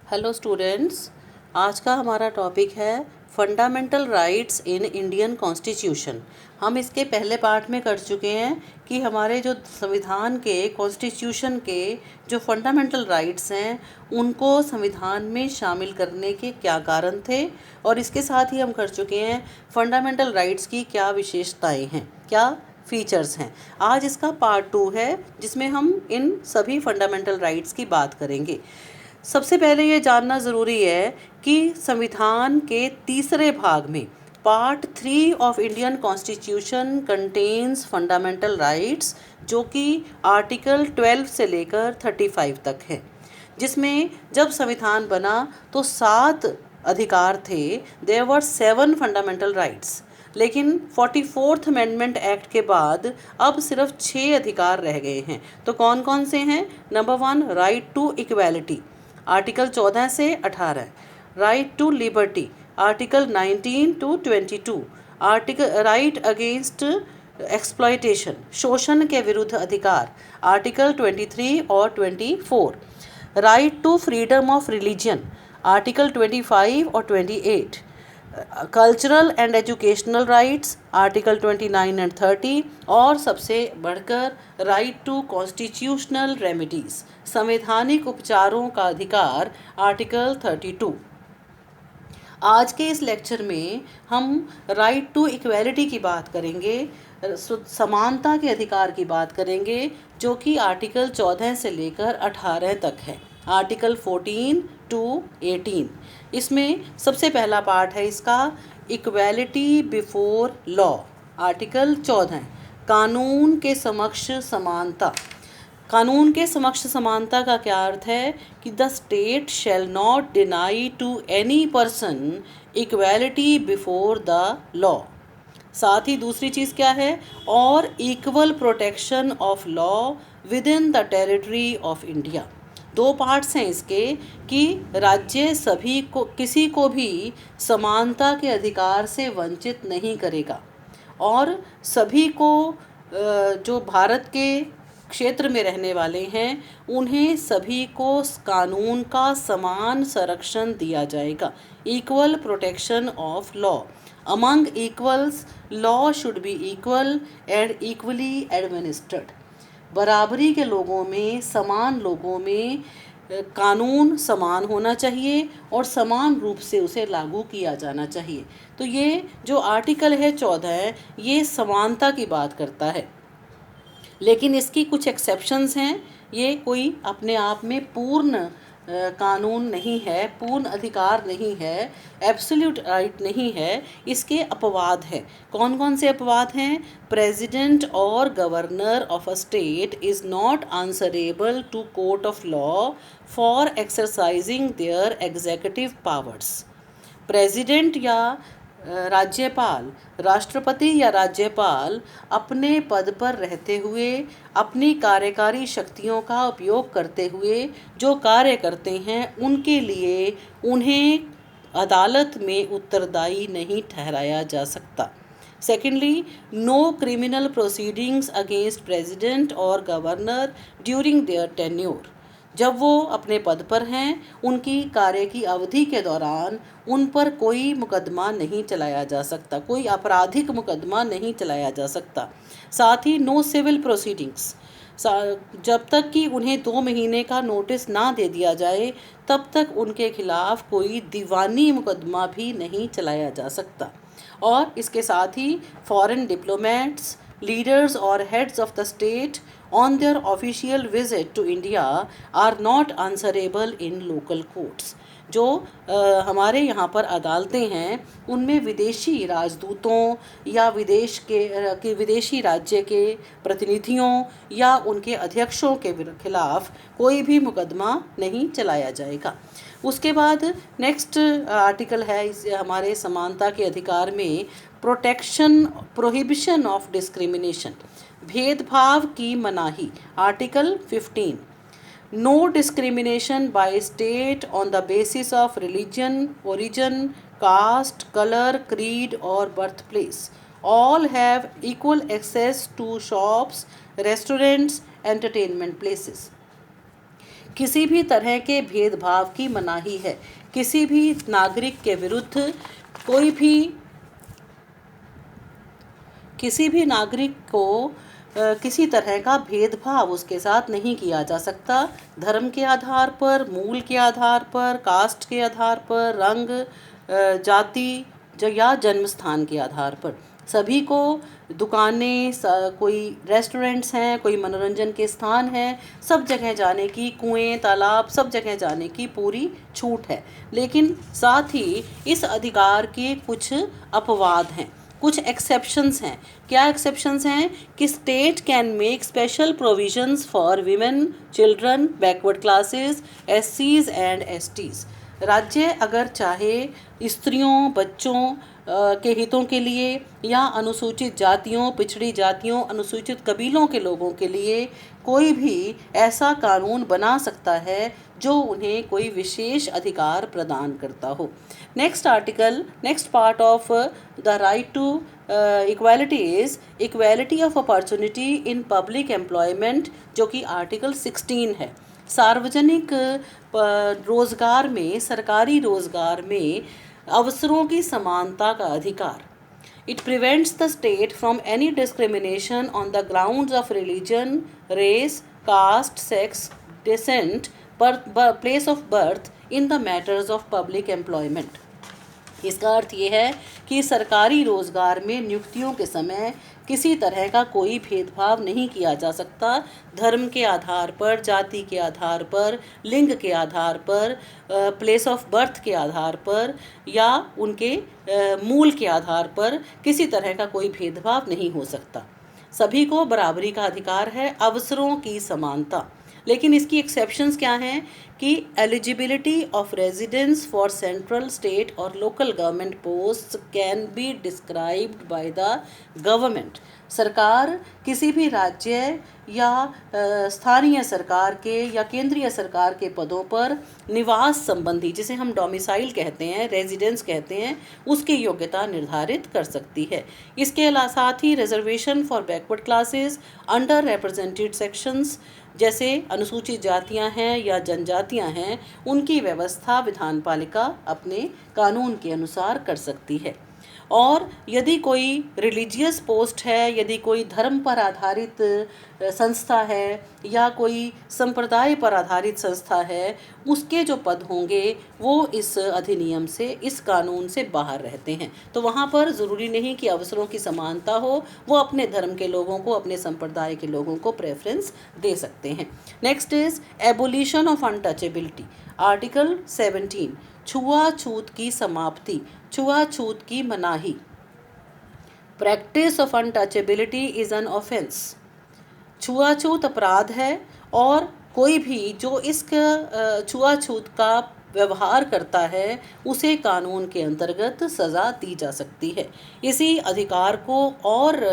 Hello students, आज का हमारा टॉपिक है fundamental rights in Indian constitution. हम इसके पहले पार्ट में कर चुके हैं कि हमारे जो संविधान के कॉन्स्टिट्यूशन के जो फंडामेंटल राइट्स हैं उनको संविधान में शामिल करने के क्या कारण थे, और इसके साथ ही हम कर चुके हैं फंडामेंटल राइट्स की क्या विशेषताएं हैं, क्या फीचर्स हैं। आज इसका पार्ट 2 है जिसमें हम इन सभी फंडामेंटल राइट्स की बात करेंगे। सबसे पहले ये जानना ज़रूरी है कि संविधान के तीसरे भाग में part 3 of Indian constitution contains fundamental rights, जो कि आर्टिकल 12 से लेकर 35 तक है, जिसमें जब संविधान बना तो 7 अधिकार थे। देयर वर 7 फंडामेंटल राइट्स, लेकिन 44th अमेंडमेंट एक्ट के बाद अब सिर्फ 6 अधिकार रह गए हैं। तो कौन कौन से हैं? Number 1, right to equality, article 14 से 18, right to liberty, article 19 to 22, article right against exploitation, शोषण के विरुद्ध अधिकार, आर्टिकल 23 और 24, right to freedom of religion, article 25 और 28, cultural and educational rights, article 29 and 30, और सबसे बढ़कर राइट टू कॉन्स्टिट्यूशनल रेमेडीज, संवैधानिक उपचारों का अधिकार, आर्टिकल 32। आज के इस लेक्चर में हम राइट टू इक्वालिटी की बात करेंगे, समानता के अधिकार की बात करेंगे, जो कि आर्टिकल 14 से लेकर 18 तक है, आर्टिकल 14 टू 18। इसमें सबसे पहला पार्ट है इसका इक्वालिटी बिफोर लॉ, आर्टिकल 14, कानून के समक्ष समानता। कानून के समक्ष समानता का क्या अर्थ है कि the state shall not deny to any person equality before the law. साथ ही दूसरी चीज़ क्या है? और equal protection of law within the territory of India. दो पार्ट्स हैं इसके कि राज्य सभी को, किसी को भी समानता के अधिकार से वंचित नहीं करेगा, और सभी को जो भारत के क्षेत्र में रहने वाले हैं उन्हें सभी को कानून का समान संरक्षण दिया जाएगा। Equal protection of law, among equals law should be equal and equally administered. बराबरी के लोगों में, समान लोगों में कानून समान होना चाहिए और समान रूप से उसे लागू किया जाना चाहिए। तो ये जो आर्टिकल है 14, ये समानता की बात करता है, लेकिन इसकी कुछ एक्सेप्शंस हैं। ये कोई अपने आप में पूर्ण कानून नहीं है, पूर्ण अधिकार नहीं है, एब्सोल्यूट राइट नहीं है, इसके अपवाद हैं। कौन कौन से अपवाद हैं? प्रेसिडेंट और governor of a state is not answerable to court of law for exercising their executive powers. President या राज्यपाल, राष्ट्रपति या राज्यपाल अपने पद पर रहते हुए अपनी कार्यकारी शक्तियों का उपयोग करते हुए जो कार्य करते हैं उनके लिए उन्हें अदालत में उत्तरदायी नहीं ठहराया जा सकता। Secondly, no criminal proceedings against president और गवर्नर ड्यूरिंग देयर टेन्योर। जब वो अपने पद पर हैं, उनकी कार्य की अवधि के दौरान उन पर कोई मुकदमा नहीं चलाया जा सकता, कोई आपराधिक मुकदमा नहीं चलाया जा सकता। साथ ही नो सिविल प्रोसीडिंग्स, जब तक कि उन्हें 2 महीने का नोटिस ना दे दिया जाए तब तक उनके खिलाफ कोई दीवानी मुकदमा भी नहीं चलाया जा सकता। और इसके साथ ही foreign diplomats, leaders or heads of the state on their official visit to India are not answerable in local courts। जो हमारे यहाँ पर अदालतें हैं उनमें विदेशी राजदूतों या विदेशी राज्य के प्रतिनिधियों या उनके अध्यक्षों के खिलाफ कोई भी मुकदमा नहीं चलाया जाएगा। उसके बाद नेक्स्ट आर्टिकल है इस हमारे समानता के अधिकार में, प्रोटेक्शन प्रोहिबिशन ऑफ डिस्क्रिमिनेशन, भेदभाव की मनाही, article 15। No discrimination by state on the basis of religion, origin, caste, colour, creed और birth place. All have equal access to shops, restaurants, entertainment places. किसी भी तरह के भेदभाव की मनाही है। किसी भी नागरिक के विरुद्ध किसी भी नागरिक को किसी तरह का भेदभाव उसके साथ नहीं किया जा सकता। धर्म के आधार पर, मूल के आधार पर, कास्ट के आधार पर, रंग, जाति या जन्म स्थान के आधार पर सभी को दुकानें, कोई रेस्टोरेंट्स हैं, कोई मनोरंजन के स्थान हैं, सब जगह जाने की, कुएं, तालाब, सब जगह जाने की पूरी छूट है। लेकिन साथ ही इस अधिकार के कुछ अपवाद हैं, कुछ एक्सेप्शंस हैं। क्या एक्सेप्शंस हैं? कि state can make special provisions for women, children, backward classes, एससीज एंड एसटीज। राज्य अगर चाहे स्त्रियों, बच्चों के हितों के लिए या अनुसूचित जातियों, पिछड़ी जातियों, अनुसूचित कबीलों के लोगों के लिए कोई भी ऐसा कानून बना सकता है जो उन्हें कोई विशेष अधिकार प्रदान करता हो। Next part of the right to equality is equality of opportunity in public employment, जो कि आर्टिकल 16 है। सार्वजनिक रोजगार में, सरकारी रोजगार में अवसरों की समानता का अधिकार। It prevents the state from any discrimination on the grounds of religion, race, caste, sex, descent, place of birth in the matters of public employment. इसका अर्थ ये है कि सरकारी रोजगार में नियुक्तियों के समय किसी तरह का कोई भेदभाव नहीं किया जा सकता। धर्म के आधार पर, जाति के आधार पर, लिंग के आधार पर, प्लेस ऑफ बर्थ के आधार पर या उनके मूल के आधार पर किसी तरह का कोई भेदभाव नहीं हो सकता। सभी को बराबरी का अधिकार है, अवसरों की समानता। लेकिन इसकी एक्सेप्शंस क्या हैं? कि eligibility of residence for central, state और local government post can be described by the government. सरकार किसी भी राज्य या स्थानीय सरकार के या केंद्रीय सरकार के पदों पर निवास संबंधी, जिसे हम डोमिसाइल कहते हैं, रेजिडेंस कहते हैं, उसकी योग्यता निर्धारित कर सकती है। इसके साथ ही reservation for backward classes, under represented sections, जैसे अनुसूचित जातियां हैं या जनजातियां हैं, उनकी व्यवस्था विधानपालिका अपने कानून के अनुसार कर सकती है। और यदि कोई रिलीजियस पोस्ट है, यदि कोई धर्म पर आधारित संस्था है या कोई संप्रदाय पर आधारित संस्था है, उसके जो पद होंगे वो इस अधिनियम से, इस कानून से बाहर रहते हैं। तो वहाँ पर ज़रूरी नहीं कि अवसरों की समानता हो, वो अपने धर्म के लोगों को, अपने संप्रदाय के लोगों को प्रेफरेंस दे सकते हैं। Next is abolition of untouchability, article 17, छुआछूत की समाप्ति, छुआछूत की मनाही। Practice of untouchability is an offence. छुआछूत अपराध है और कोई भी जो इस छुआछूत का व्यवहार करता है उसे कानून के अंतर्गत सज़ा दी जा सकती है। इसी अधिकार को और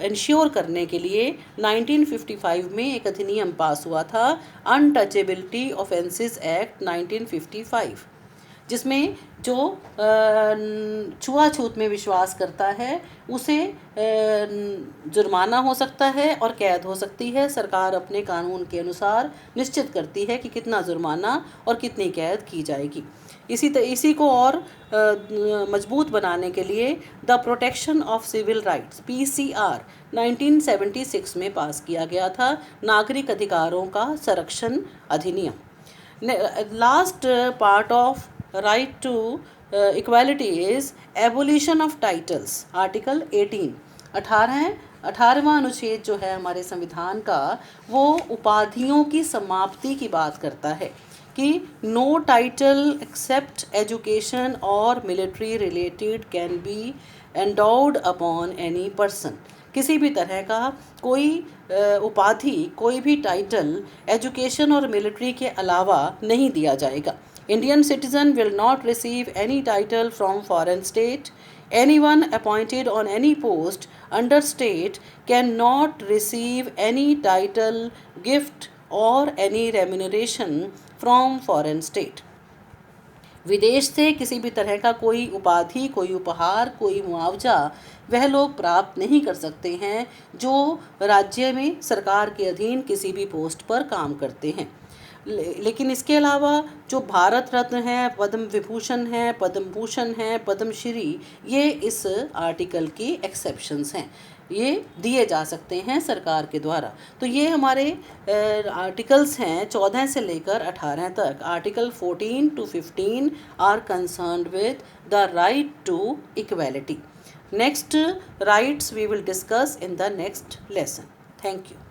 इंश्योर करने के लिए 1955 में एक अधिनियम पास हुआ था, अनटचेबिलिटी ऑफेंसेस एक्ट 1955, जिसमें जो छुआछूत में विश्वास करता है उसे जुर्माना हो सकता है और कैद हो सकती है। सरकार अपने कानून के अनुसार निश्चित करती है कि कितना जुर्माना और कितनी कैद की जाएगी। इसी को और मजबूत बनाने के लिए the protection of civil rights, PCR 1976 में पास किया गया था, नागरिक अधिकारों का संरक्षण अधिनियम। Last part of right to equality is abolition of titles, article 18। 18वां अनुच्छेद जो है हमारे संविधान का, वो उपाधियों की समाप्ति की बात करता है कि नो टाइटल एक्सेप्ट एजुकेशन और military related can be endowed upon any person. किसी भी तरह का कोई उपाधि, कोई भी टाइटल एजुकेशन और मिलिट्री के अलावा नहीं दिया जाएगा। Indian citizen will not receive any title from foreign state. Anyone appointed on any post under state cannot receive any title, gift or any remuneration from foreign state. विदेश से किसी भी तरह का कोई उपाधि, कोई उपहार, कोई मुआवजा वह लोग प्राप्त नहीं कर सकते हैं जो राज्य में सरकार के अधीन किसी भी पोस्ट पर काम करते हैं। लेकिन इसके अलावा जो भारत रत्न है, पद्म विभूषण है, पद्म भूषण है, पद्मश्री, ये इस आर्टिकल की एक्सेप्शंस हैं, ये दिए जा सकते हैं सरकार के द्वारा। तो ये हमारे आर्टिकल्स हैं 14 से लेकर 18 तक। Article 14 to 15 are concerned with the right to equality. Next rights we will discuss in the next lesson. Thank you.